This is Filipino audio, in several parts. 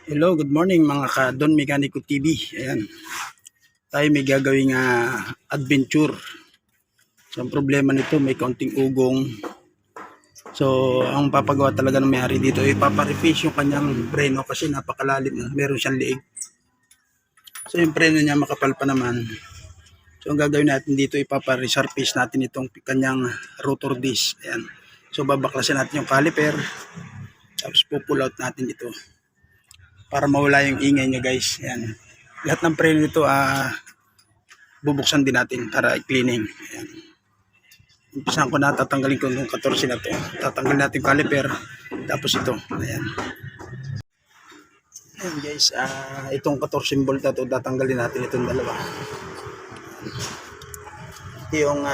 Hello, good morning mga ka-Don Mekaniko TV. Ayan, tayo may gagawing adventure. So, ang problema nito, may kaunting ugong. So, ang papagawa talaga ng may-ari dito ay paparepis yung kanyang preno kasi napakalalim. Meron siyang liig. So, yung preno niya makapal pa naman. So, ang gagawin natin dito ay paparesurface natin itong kanyang rotor disc. Ayan. So, babaklasin natin yung caliper. Tapos, pull out natin ito para mawala yung ingay niya, guys. Ayan. Lahat ng preno nito bubuksan din natin para i-cleaning. Ayan. Umpisahan ko na, tatanggalin ko yung 14 na to. Tatanggalin natin yung caliper. Tapos ito. Ayan. Ayan guys, itong 14 volt na to, tatanggalin natin itong dalawa. Ito yung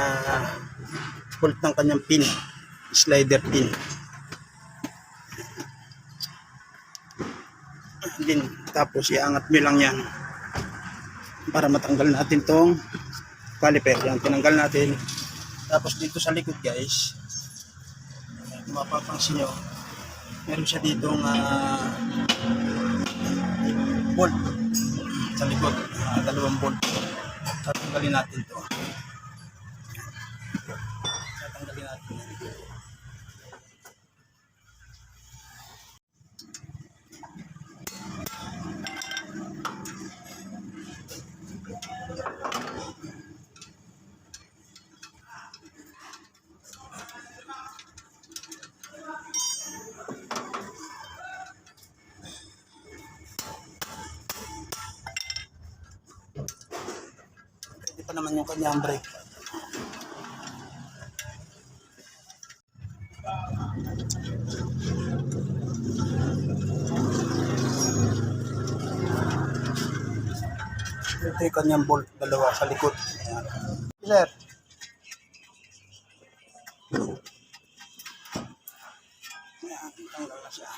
bolt ng kanyang pin. Slider pin. Din, tapos iangat nyo lang yan para matanggal natin tong caliper. Yan, tinanggal natin. Tapos dito sa likod guys, kung mapapansin nyo, meron siya ditong bolt sa likod, dalawang bolt. Tatanggalin natin to. Tatanggalin natin yan. Pwede pa naman yung kanyang brake. Ito yung kanyang bolt, dalawa sa likod. Ayan. Sir. Ayan, tanggal na siya.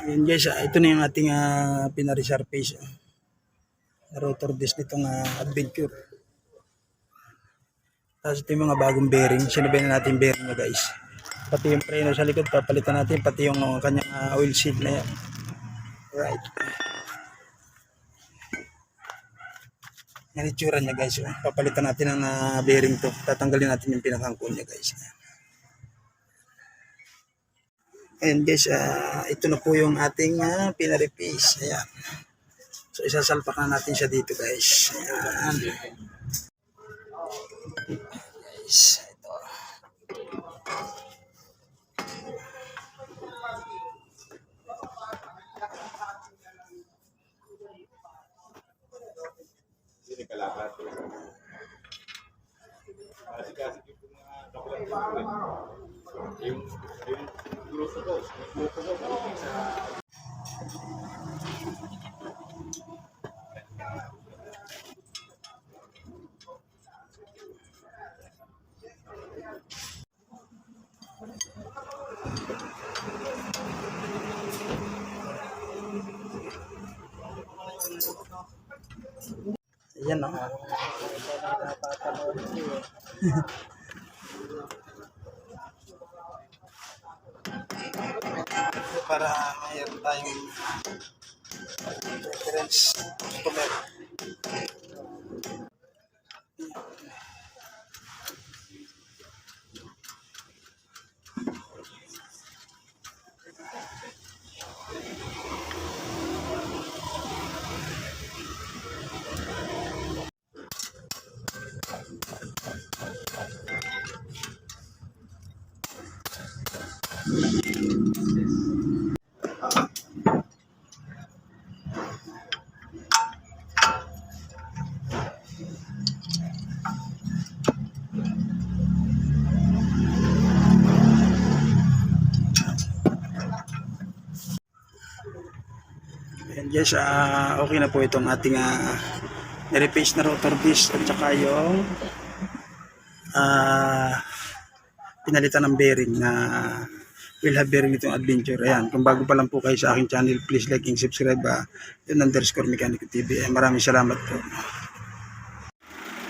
Ayan guys, ito na yung ating pinaresurface. Rotor disc nitong adventure. Tapos ito yung mga bagong bearing. Sinabay na natin bearing niya guys. Pati yung preno sa likod, papalitan natin. Pati yung kanyang oil seal na yan. Right. Yan itsura niya guys. Papalitan natin ang bearing to. Tatanggalin natin yung pinakangkon niya guys. Ayan guys, ito na po yung ating pinarepace. Ayan. So isasalpak na natin siya dito guys. Ayan. Guys, ito. Ayan o. Para mayroon tayong reference customer. Yes, okay na po itong ating nirepace na rotor disc at saka yung pinalitan ng bearing na will have bearing itong Adventure. Ayan, kung bago pa lang po kayo sa aking channel, please like and subscribe. Yun _ Mechanico TV. Maraming salamat po.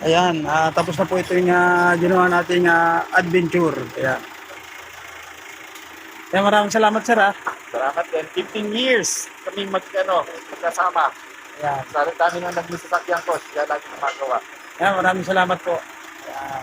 Ayan, tapos na po ito yung ginawa nating Adventure. Ayan. Kaya maraming salamat sir Salamat din. 15 years kami magkasama. Ayan. Sa dami nang nagmisasakyan ko, siya lagi na magawa. Ayan, maraming salamat po. Ayan.